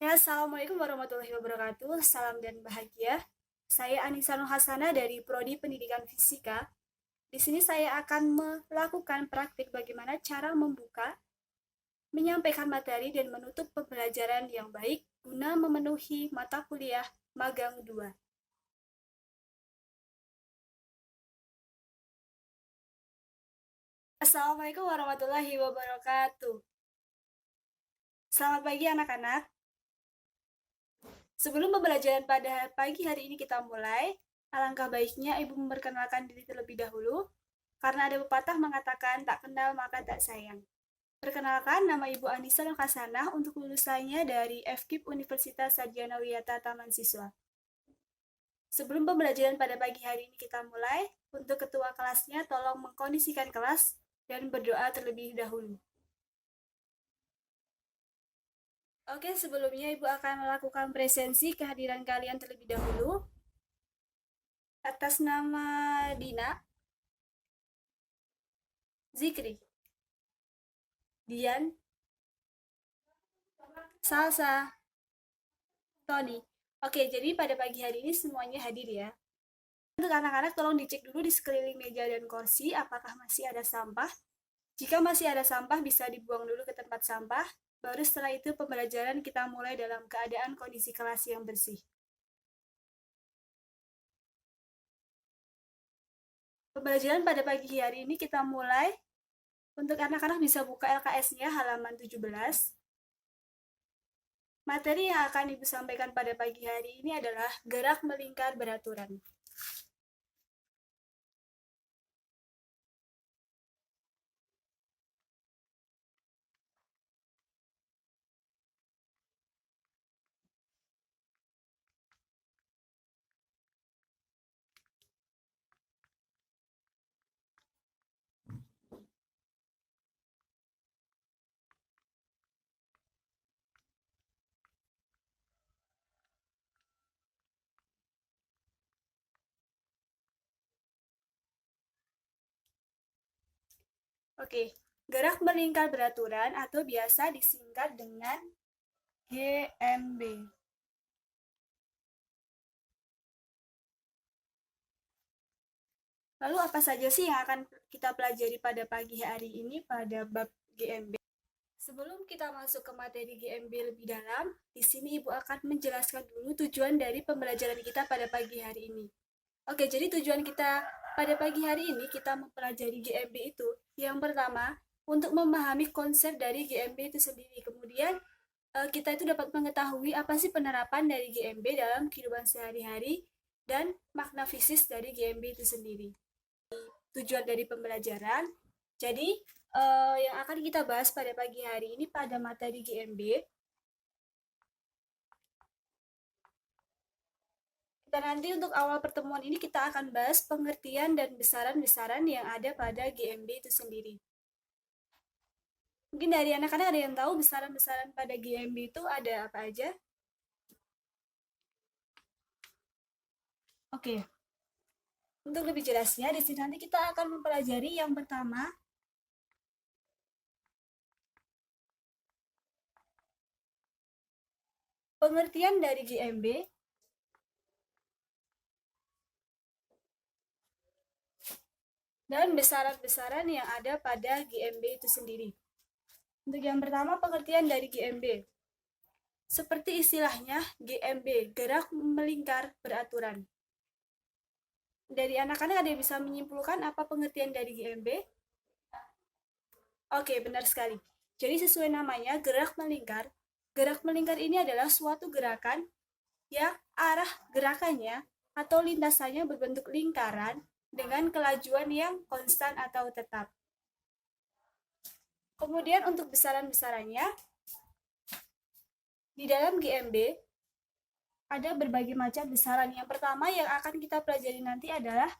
Ya, Assalamualaikum warahmatullahi wabarakatuh. Salam dan bahagia. Saya Anissa Nur Hasana dari Prodi Pendidikan Fisika. Di sini saya akan melakukan praktik bagaimana cara membuka, menyampaikan materi, dan menutup pembelajaran yang baik guna memenuhi mata kuliah magang 2. Assalamualaikum warahmatullahi wabarakatuh. Selamat pagi anak-anak. Sebelum pembelajaran pada pagi hari ini kita mulai, alangkah baiknya Ibu memperkenalkan diri terlebih dahulu, karena ada pepatah mengatakan tak kenal maka tak sayang. Perkenalkan, nama Ibu Anissa Nurhasanah untuk lulusannya dari FKIP Universitas Sarjana Wiyata Taman Siswa. Sebelum pembelajaran pada pagi hari ini kita mulai, untuk ketua kelasnya tolong mengkondisikan kelas dan berdoa terlebih dahulu. Oke, sebelumnya Ibu akan melakukan presensi kehadiran kalian terlebih dahulu. Atas nama Dina, Zikri, Dian, Salsa, Tony. Oke, jadi pada pagi hari ini semuanya hadir ya. Untuk anak-anak tolong dicek dulu di sekeliling meja dan kursi apakah masih ada sampah. Jika masih ada sampah bisa dibuang dulu ke tempat sampah. Baru setelah itu pembelajaran kita mulai dalam keadaan kondisi kelas yang bersih. Pembelajaran pada pagi hari ini kita mulai. Untuk anak-anak bisa buka LKS-nya halaman 17. Materi yang akan Ibu sampaikan pada pagi hari ini adalah gerak melingkar beraturan. Oke, gerak melingkar beraturan atau biasa disingkat dengan GMB. Lalu apa saja sih yang akan kita pelajari pada pagi hari ini pada bab GMB? Sebelum kita masuk ke materi GMB lebih dalam, di sini Ibu akan menjelaskan dulu tujuan dari pembelajaran kita pada pagi hari ini. Oke, jadi tujuan kita pada pagi hari ini kita mempelajari GMB itu yang pertama untuk memahami konsep dari GMB itu sendiri. Kemudian kita itu dapat mengetahui apa sih penerapan dari GMB dalam kehidupan sehari-hari dan makna fisis dari GMB itu sendiri. Tujuan dari pembelajaran. Jadi yang akan kita bahas pada pagi hari ini pada materi GMB. Kita nanti untuk awal pertemuan ini kita akan bahas pengertian dan besaran-besaran yang ada pada GMB itu sendiri. Mungkin dari anak-anak ada yang tahu besaran-besaran pada GMB itu ada apa aja? Oke. Untuk lebih jelasnya, di sini nanti kita akan mempelajari yang pertama, pengertian dari GMB, dan besaran-besaran yang ada pada GMB itu sendiri. Untuk yang pertama, pengertian dari GMB. Seperti istilahnya, GMB, gerak melingkar beraturan. Dari anak-anak ada yang bisa menyimpulkan apa pengertian dari GMB? Oke, benar sekali. Jadi sesuai namanya, gerak melingkar. Gerak melingkar ini adalah suatu gerakan yang arah gerakannya atau lintasannya berbentuk lingkaran dengan kelajuan yang konstan atau tetap. Kemudian untuk besaran-besarannya, di dalam GMB ada berbagai macam besaran. Yang pertama yang akan kita pelajari nanti adalah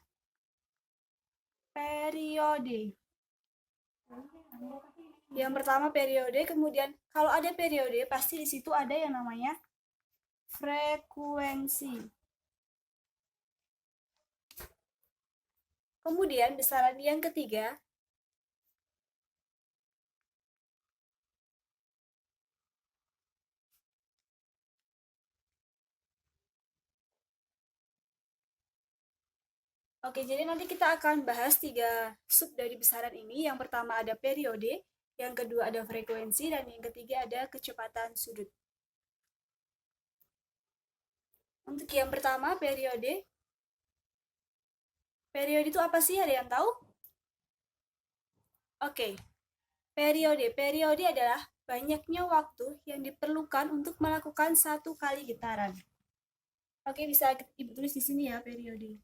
periode. Yang pertama periode, kemudian kalau ada periode pasti di situ ada yang namanya frekuensi. Kemudian besaran yang ketiga Oke, jadi nanti kita akan bahas 3 sub dari besaran ini. Yang pertama ada periode, yang kedua ada frekuensi, dan yang ketiga ada kecepatan sudut. Untuk yang pertama, periode. Periode itu apa sih? Ada yang tahu? Oke, periode. Periode adalah banyaknya waktu yang diperlukan untuk melakukan satu kali getaran. Oke, bisa Ibu tulis di sini ya, periode.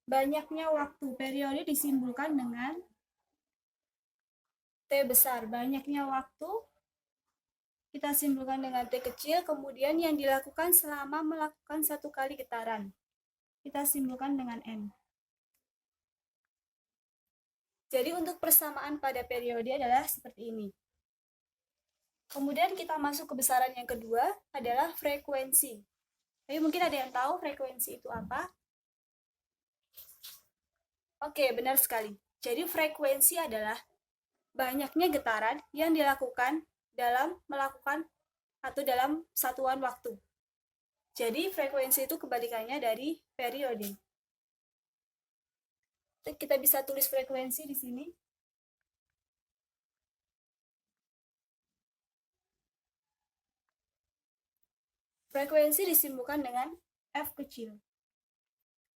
Banyaknya waktu. Periode disimbolkan dengan T besar. Banyaknya waktu kita simpulkan dengan T kecil, kemudian yang dilakukan selama melakukan satu kali getaran. Kita simpulkan dengan N. Jadi untuk persamaan pada periode adalah seperti ini. Kemudian kita masuk ke besaran yang kedua adalah frekuensi. Tapi mungkin ada yang tahu frekuensi itu apa? Oke, benar sekali. Jadi frekuensi adalah banyaknya getaran yang dilakukan dalam melakukan atau dalam satuan waktu. Jadi frekuensi itu kebalikannya dari periode. Kita bisa tulis frekuensi di sini. Frekuensi disimbolkan dengan F kecil.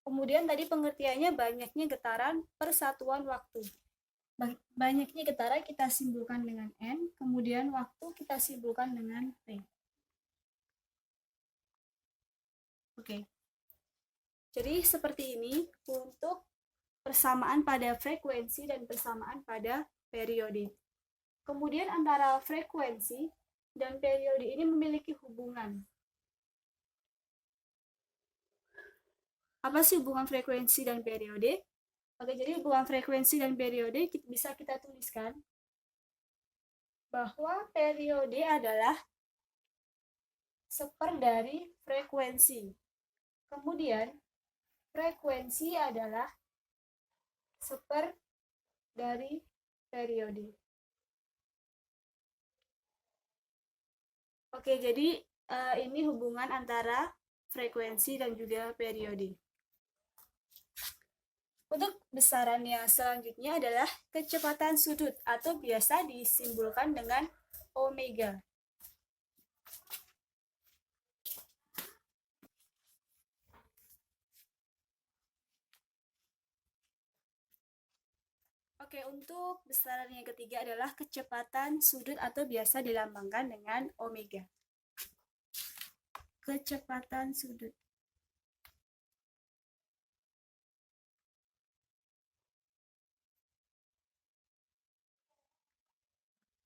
Kemudian tadi pengertiannya banyaknya getaran per satuan waktu. Banyaknya getaran kita simbolkan dengan N, kemudian waktu kita simbolkan dengan T. Oke. Jadi seperti ini untuk persamaan pada frekuensi dan persamaan pada periode. Kemudian antara frekuensi dan periode ini memiliki hubungan. Apa sih hubungan frekuensi dan periode? Oke, jadi hubungan frekuensi dan periode bisa kita tuliskan bahwa periode adalah seper dari frekuensi. Kemudian, frekuensi adalah seper dari periode. Oke, jadi ini hubungan antara frekuensi dan juga periode. Untuk besaran yang selanjutnya adalah kecepatan sudut atau biasa disimbolkan dengan omega. Oke, untuk besaran yang ketiga adalah kecepatan sudut atau biasa dilambangkan dengan omega. Kecepatan sudut.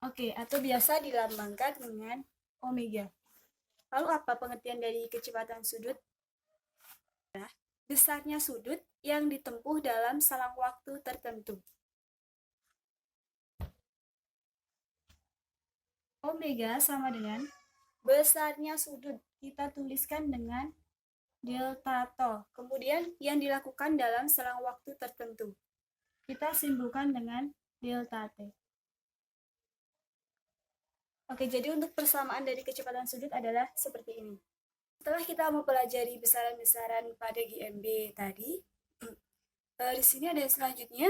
Oke, atau biasa dilambangkan dengan omega. Lalu apa pengertian dari kecepatan sudut? Besarnya sudut yang ditempuh dalam selang waktu tertentu. Omega sama dengan besarnya sudut. Kita tuliskan dengan delta tau. Kemudian yang dilakukan dalam selang waktu tertentu. Kita simpulkan dengan delta t. Oke, jadi untuk persamaan dari kecepatan sudut adalah seperti ini. Setelah kita mempelajari besaran-besaran pada GMB tadi, di sini ada yang selanjutnya.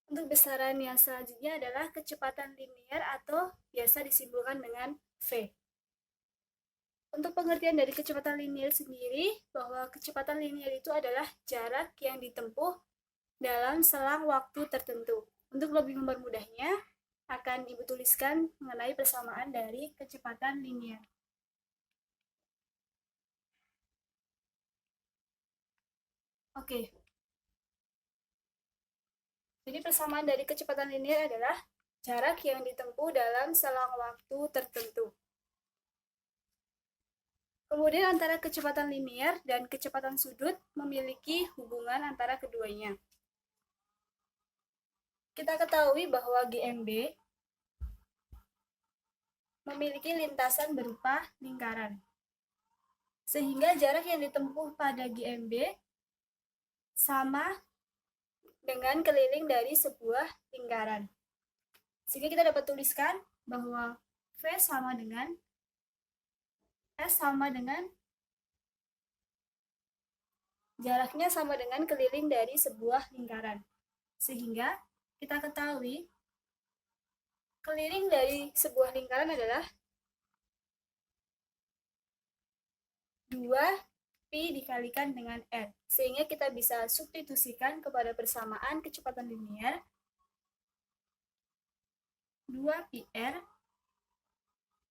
Untuk besaran yang selanjutnya adalah kecepatan linear atau biasa disimbolkan dengan V. Untuk pengertian dari kecepatan linear sendiri, bahwa kecepatan linear itu adalah jarak yang ditempuh dalam selang waktu tertentu. Untuk lebih mempermudahnya, akan Ibu tuliskan mengenai persamaan dari kecepatan linear. Oke. Jadi persamaan dari kecepatan linear adalah jarak yang ditempuh dalam selang waktu tertentu. Kemudian antara kecepatan linear dan kecepatan sudut memiliki hubungan antara keduanya. Kita ketahui bahwa GMB memiliki lintasan berupa lingkaran. Sehingga jarak yang ditempuh pada GMB sama dengan keliling dari sebuah lingkaran. Sehingga kita dapat tuliskan bahwa V sama dengan S sama dengan jaraknya sama dengan keliling dari sebuah lingkaran. Sehingga kita ketahui keliling dari sebuah lingkaran adalah 2pi dikalikan dengan R. Sehingga kita bisa substitusikan kepada persamaan kecepatan linier 2πr.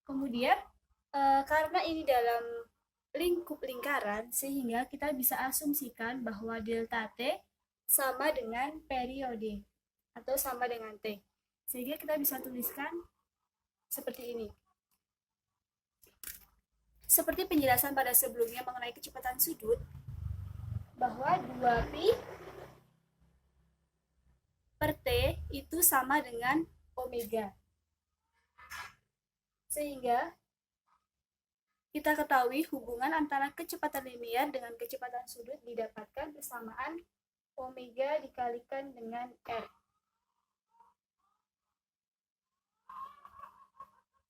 Kemudian karena ini dalam lingkup lingkaran, sehingga kita bisa asumsikan bahwa delta T sama dengan periode atau sama dengan T. Sehingga kita bisa tuliskan seperti ini. Seperti penjelasan pada sebelumnya mengenai kecepatan sudut, bahwa 2pi per T itu sama dengan omega. Sehingga kita ketahui hubungan antara kecepatan linier dengan kecepatan sudut didapatkan bersamaan omega dikalikan dengan R.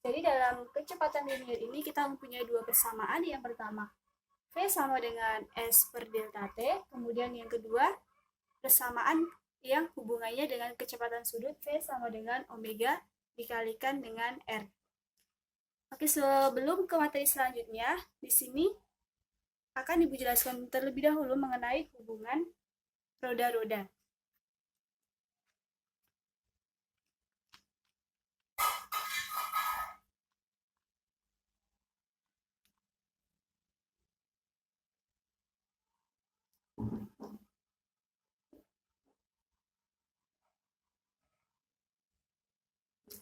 Jadi dalam kecepatan linier ini kita mempunyai dua persamaan. Yang pertama, V sama dengan S per delta T. Kemudian yang kedua, persamaan yang hubungannya dengan kecepatan sudut V sama dengan omega dikalikan dengan R. Oke, sebelum ke materi selanjutnya, di sini akan Ibu jelaskan terlebih dahulu mengenai hubungan roda-roda.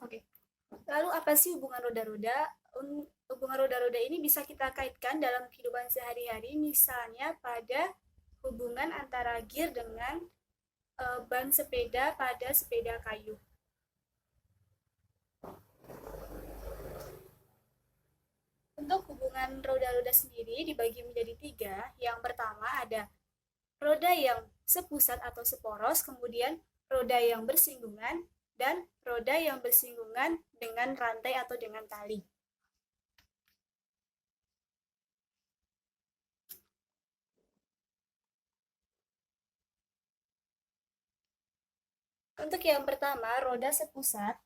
Oke. Lalu apa sih hubungan roda-roda? Hubungan roda-roda ini bisa kita kaitkan dalam kehidupan sehari-hari, misalnya pada hubungan antara gear dengan ban sepeda pada sepeda kayu. Untuk hubungan roda-roda sendiri dibagi menjadi 3. Yang pertama ada roda yang sepusat atau seporos, kemudian roda yang bersinggungan, dan roda yang bersinggungan dengan rantai atau dengan tali. Untuk yang pertama, roda sepusat.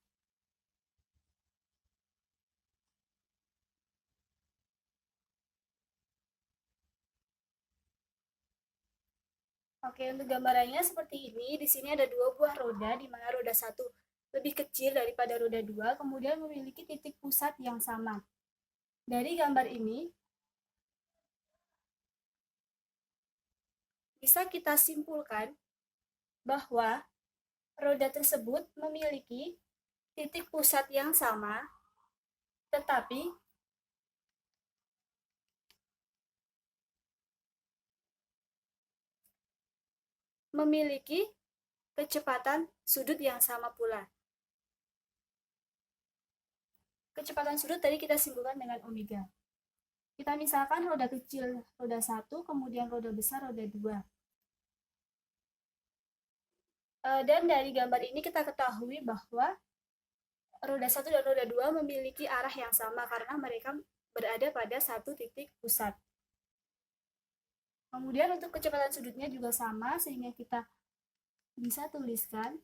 Oke, untuk gambarannya seperti ini. Di sini ada dua buah roda, di mana roda satu lebih kecil daripada roda 2, kemudian memiliki titik pusat yang sama. Dari gambar ini, bisa kita simpulkan bahwa roda tersebut memiliki titik pusat yang sama, tetapi memiliki kecepatan sudut yang sama pula. Kecepatan sudut tadi kita simpulkan dengan omega. Kita misalkan roda kecil roda 1, kemudian roda besar roda 2. Dan dari gambar ini kita ketahui bahwa roda 1 dan roda 2 memiliki arah yang sama karena mereka berada pada satu titik pusat. Kemudian untuk kecepatan sudutnya juga sama, sehingga kita bisa tuliskan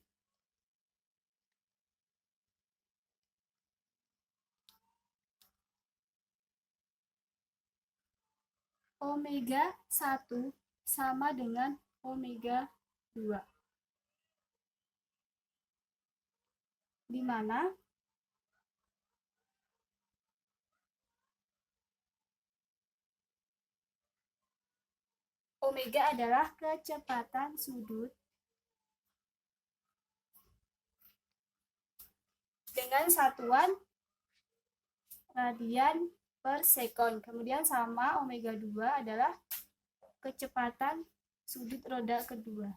omega 1 sama dengan omega 2. Di mana omega adalah kecepatan sudut dengan satuan radian per sekon. Kemudian sama omega 2 adalah kecepatan sudut roda kedua.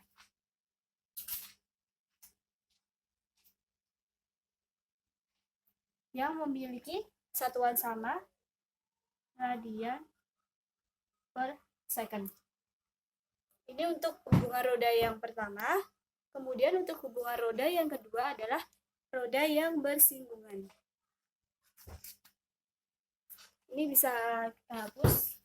Yang memiliki satuan sama, radian per second. Ini untuk hubungan roda yang pertama. Kemudian untuk hubungan roda yang kedua adalah roda yang bersinggungan. Ini bisa kita hapus.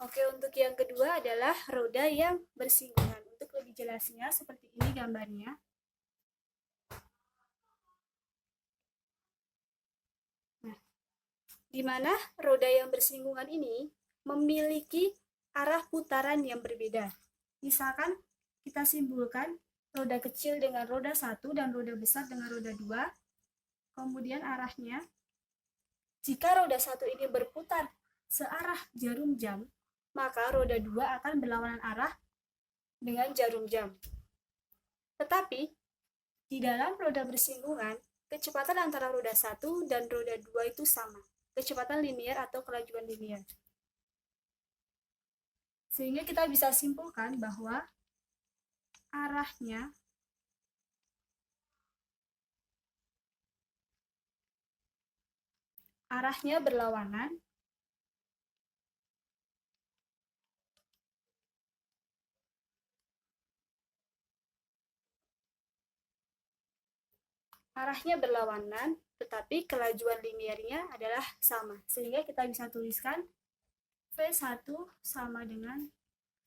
Oke, untuk yang kedua adalah roda yang bersinggungan. Untuk lebih jelasnya, seperti ini gambarnya. Nah, di mana roda yang bersinggungan ini memiliki arah putaran yang berbeda. Misalkan kita simpulkan roda kecil dengan roda 1 dan roda besar dengan roda 2. Kemudian arahnya, jika roda 1 ini berputar searah jarum jam, maka roda 2 akan berlawanan arah dengan jarum jam. Tetapi, di dalam roda bersinggungan, kecepatan antara roda 1 dan roda 2 itu sama. Kecepatan linier atau kelajuan linier. Sehingga kita bisa simpulkan bahwa arahnya berlawanan tetapi kelajuan liniernya adalah sama. Sehingga kita bisa tuliskan V1 sama dengan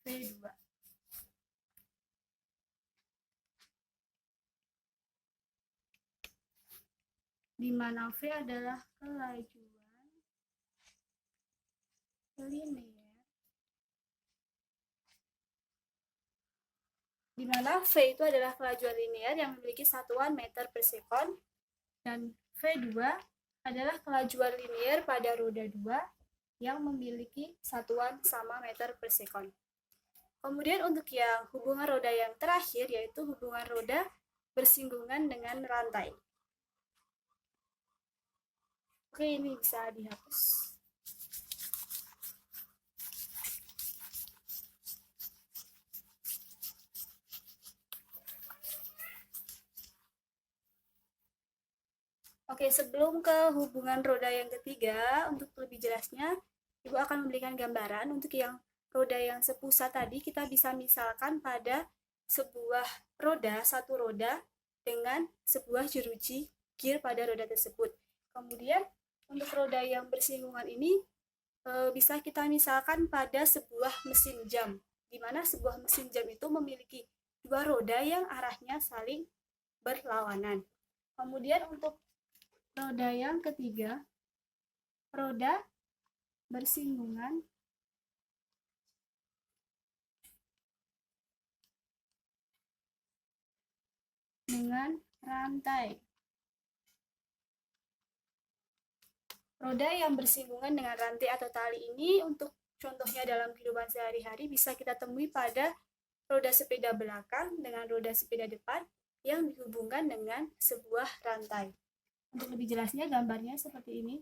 V2. Di mana V adalah kelajuan linier, di mana V itu adalah kelajuan linier yang memiliki satuan meter per sekon, dan V2 adalah kelajuan linier pada roda 2 yang memiliki satuan sama meter per sekon. Kemudian untuk yang hubungan roda yang terakhir, yaitu hubungan roda bersinggungan dengan rantai. Oke, ini bisa dihapus. Oke, sebelum ke hubungan roda yang ketiga, untuk lebih jelasnya, Ibu akan memberikan gambaran untuk yang roda yang sepusat tadi. Kita bisa misalkan pada sebuah roda, satu roda dengan sebuah jeruji gear pada roda tersebut. Kemudian untuk roda yang bersinggungan ini bisa kita misalkan pada sebuah mesin jam, di mana sebuah mesin jam itu memiliki dua roda yang arahnya saling berlawanan. Kemudian untuk roda yang ketiga, roda bersinggungan dengan rantai. Roda yang bersinggungan dengan rantai atau tali ini untuk contohnya dalam kehidupan sehari-hari bisa kita temui pada roda sepeda belakang dengan roda sepeda depan yang dihubungkan dengan sebuah rantai. Untuk lebih jelasnya gambarnya seperti ini.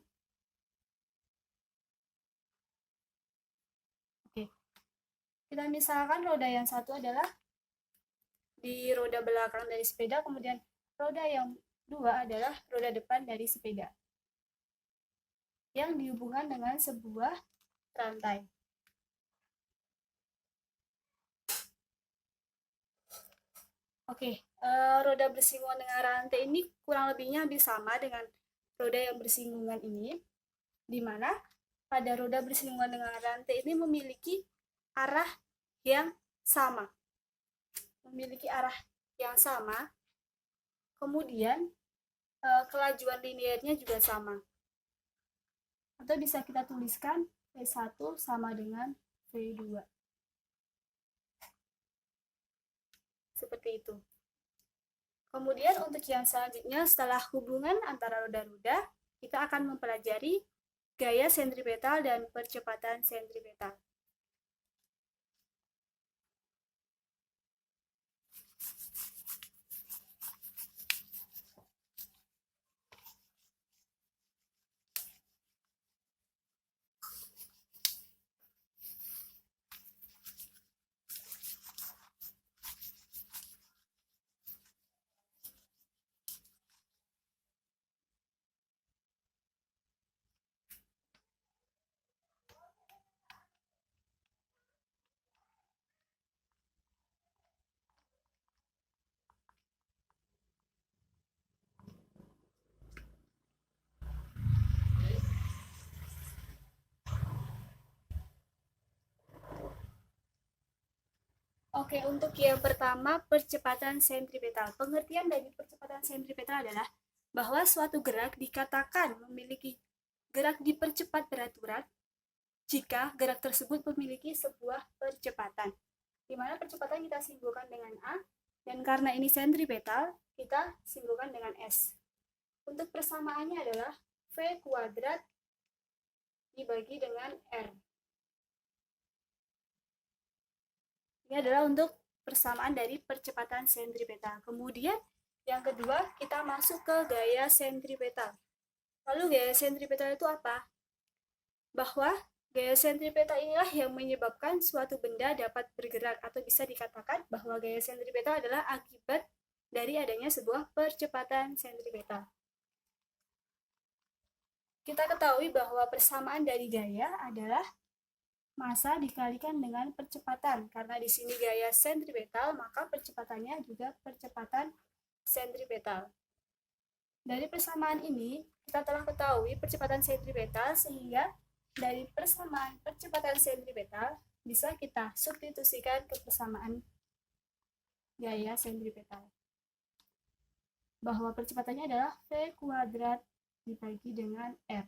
Oke. Kita misalkan roda yang satu adalah di roda belakang dari sepeda, kemudian roda yang dua adalah roda depan dari sepeda yang dihubungkan dengan sebuah rantai. Oke, roda bersinggungan dengan rantai ini kurang lebihnya hampir sama dengan roda yang bersinggungan ini, di mana pada roda bersinggungan dengan rantai ini memiliki arah yang sama. Kemudian kelajuan liniernya juga sama. Atau bisa kita tuliskan V1 sama dengan V2. Seperti itu. Kemudian untuk yang selanjutnya, setelah hubungan antara roda-roda, kita akan mempelajari gaya sentripetal dan percepatan sentripetal. Oke, untuk yang pertama, percepatan sentripetal. Pengertian dari percepatan sentripetal adalah bahwa suatu gerak dikatakan memiliki gerak dipercepat beraturan jika gerak tersebut memiliki sebuah percepatan. Di mana percepatan kita simpulkan dengan A, dan karena ini sentripetal, kita simpulkan dengan S. Untuk persamaannya adalah V kuadrat dibagi dengan R. Ini adalah untuk persamaan dari percepatan sentripetal. Kemudian yang kedua, kita masuk ke gaya sentripetal. Lalu gaya sentripetal itu apa? Bahwa gaya sentripetal inilah yang menyebabkan suatu benda dapat bergerak, atau bisa dikatakan bahwa gaya sentripetal adalah akibat dari adanya sebuah percepatan sentripetal. Kita ketahui bahwa persamaan dari gaya adalah massa dikalikan dengan percepatan. Karena di sini gaya sentripetal, maka percepatannya juga percepatan sentripetal. Dari persamaan ini, kita telah ketahui percepatan sentripetal, sehingga dari persamaan percepatan sentripetal bisa kita substitusikan ke persamaan gaya sentripetal. Bahwa percepatannya adalah V kuadrat dibagi dengan R.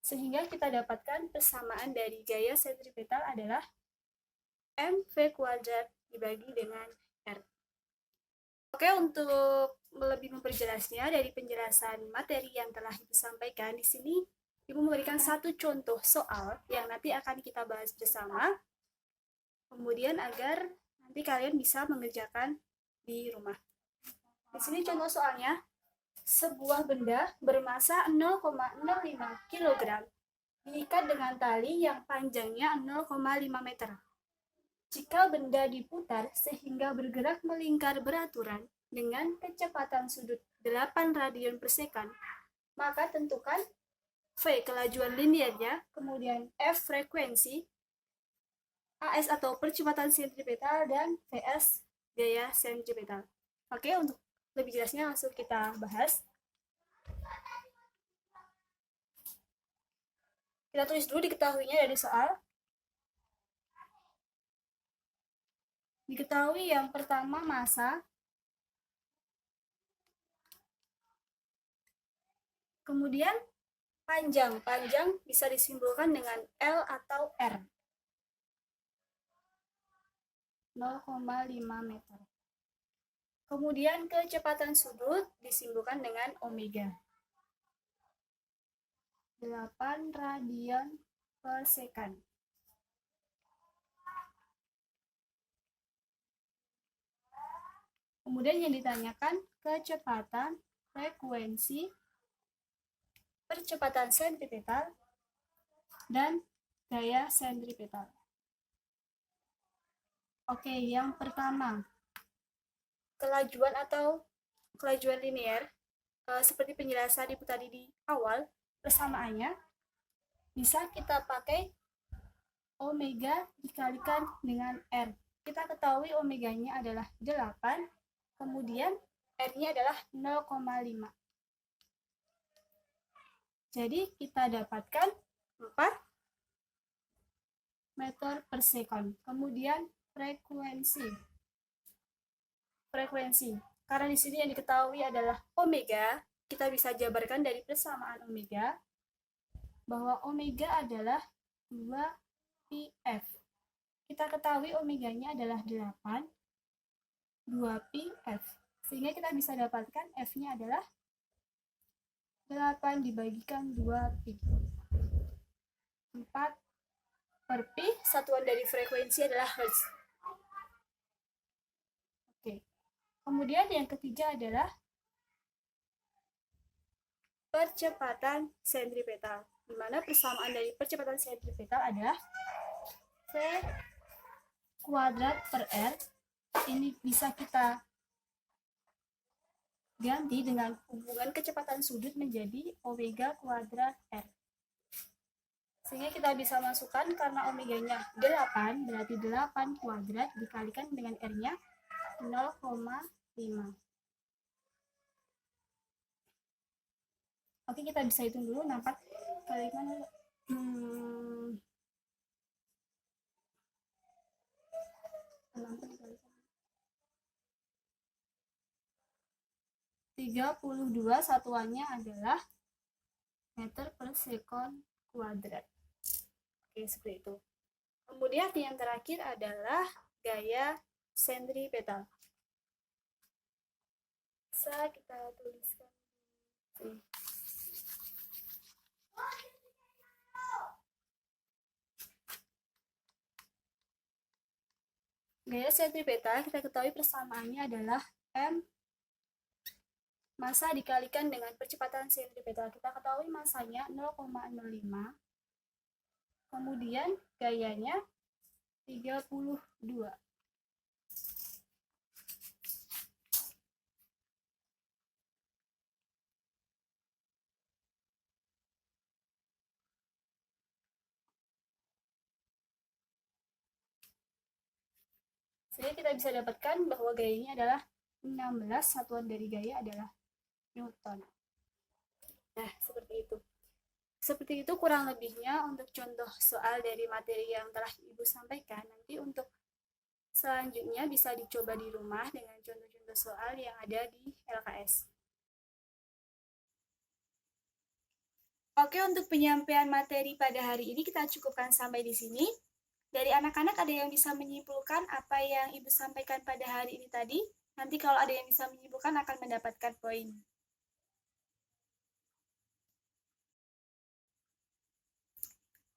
Sehingga kita dapatkan persamaan dari gaya sentripetal adalah mv kuadrat dibagi dengan R. Oke, untuk lebih memperjelasnya dari penjelasan materi yang telah Ibu sampaikan, di sini Ibu memberikan satu contoh soal yang nanti akan kita bahas bersama, kemudian agar nanti kalian bisa mengerjakan di rumah. Di sini contoh soalnya, sebuah benda bermassa 0,05 kg diikat dengan tali yang panjangnya 0,5 meter. Jika benda diputar sehingga bergerak melingkar beraturan dengan kecepatan sudut 8 radian per second, maka tentukan V kelajuan linearnya, kemudian F frekuensi, AS atau percepatan sentripetal, dan VS gaya sentripetal. Oke, untuk lebih jelasnya langsung kita bahas. Kita tulis dulu diketahuinya dari soal. Diketahui yang pertama massa, kemudian panjang. Panjang bisa disimbolkan dengan L atau R. 0,5 meter. Kemudian kecepatan sudut disimbolkan dengan omega. 8 radian per second. Kemudian yang ditanyakan kecepatan, frekuensi, percepatan sentripetal, dan gaya sentripetal. Oke, yang pertama, kelajuan atau kelajuan linear, seperti penjelasan Ibu tadi di awal, persamaannya bisa kita pakai omega dikalikan dengan R. Kita ketahui omeganya adalah 8, kemudian R-nya adalah 0,5. Jadi kita dapatkan 4 meter per second. Kemudian frekuensi. Karena di sini yang diketahui adalah omega, kita bisa jabarkan dari persamaan omega bahwa omega adalah 2πf. Kita ketahui omeganya adalah 8, 2πf. Sehingga kita bisa dapatkan F-nya adalah 8 dibagikan 2π. 4 per pi, satuan dari frekuensi adalah Hertz. Oke. Kemudian yang ketiga adalah percepatan sentripetal, di mana persamaan dari percepatan sentripetal adalah V kuadrat per R. Ini bisa kita ganti dengan hubungan kecepatan sudut menjadi omega kuadrat R. Sehingga kita bisa masukkan, karena omeganya 8, berarti 8 kuadrat dikalikan dengan R-nya 0,5. Oke, kita bisa hitung dulu 64 kali 5. 32 satuannya adalah meter per sekon kuadrat. Oke, seperti itu. Kemudian yang terakhir adalah gaya sentripetal. Bisa kita tuliskan. Gaya sentripetal kita ketahui persamaannya adalah M massa dikalikan dengan percepatan sentripetal. Kita ketahui massanya 0,05. Kemudian gayanya 32. Sehingga kita bisa dapatkan bahwa gayanya adalah 16, satuan dari gaya adalah Newton. Nah, seperti itu. Seperti itu kurang lebihnya untuk contoh soal dari materi yang telah Ibu sampaikan. Nanti untuk selanjutnya bisa dicoba di rumah dengan contoh-contoh soal yang ada di LKS. Oke, untuk penyampaian materi pada hari ini kita cukupkan sampai di sini. Dari anak-anak ada yang bisa menyimpulkan apa yang Ibu sampaikan pada hari ini tadi? Nanti kalau ada yang bisa menyimpulkan akan mendapatkan poin.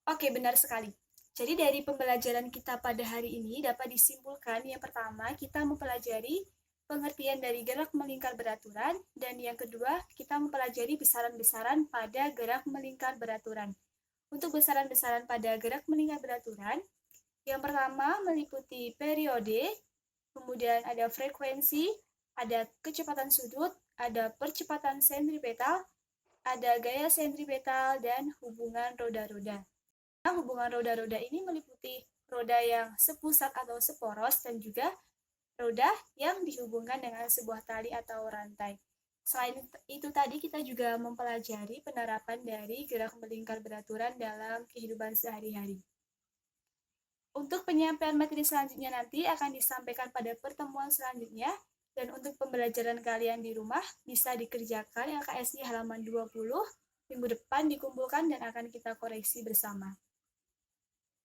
Oke, benar sekali. Jadi dari pembelajaran kita pada hari ini dapat disimpulkan yang pertama kita mempelajari pengertian dari gerak melingkar beraturan, dan yang kedua kita mempelajari besaran-besaran pada gerak melingkar beraturan. Untuk besaran-besaran pada gerak melingkar beraturan, yang pertama meliputi periode, kemudian ada frekuensi, ada kecepatan sudut, ada percepatan sentripetal, ada gaya sentripetal, dan hubungan roda-roda. Nah, hubungan roda-roda ini meliputi roda yang sepusat atau seporos dan juga roda yang dihubungkan dengan sebuah tali atau rantai. Selain itu tadi kita juga mempelajari penerapan dari gerak melingkar beraturan dalam kehidupan sehari-hari. Untuk penyampaian materi selanjutnya nanti akan disampaikan pada pertemuan selanjutnya, dan untuk pembelajaran kalian di rumah bisa dikerjakan LKS-nya halaman 20, minggu depan dikumpulkan dan akan kita koreksi bersama.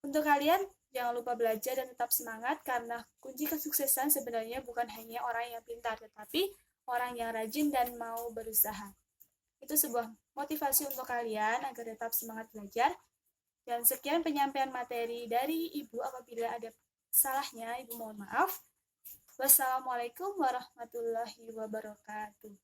Untuk kalian, jangan lupa belajar dan tetap semangat, karena kunci kesuksesan sebenarnya bukan hanya orang yang pintar, tetapi orang yang rajin dan mau berusaha. Itu sebuah motivasi untuk kalian agar tetap semangat belajar. Dan sekian penyampaian materi dari Ibu. Apabila ada salahnya, Ibu mohon maaf. Wassalamualaikum warahmatullahi wabarakatuh.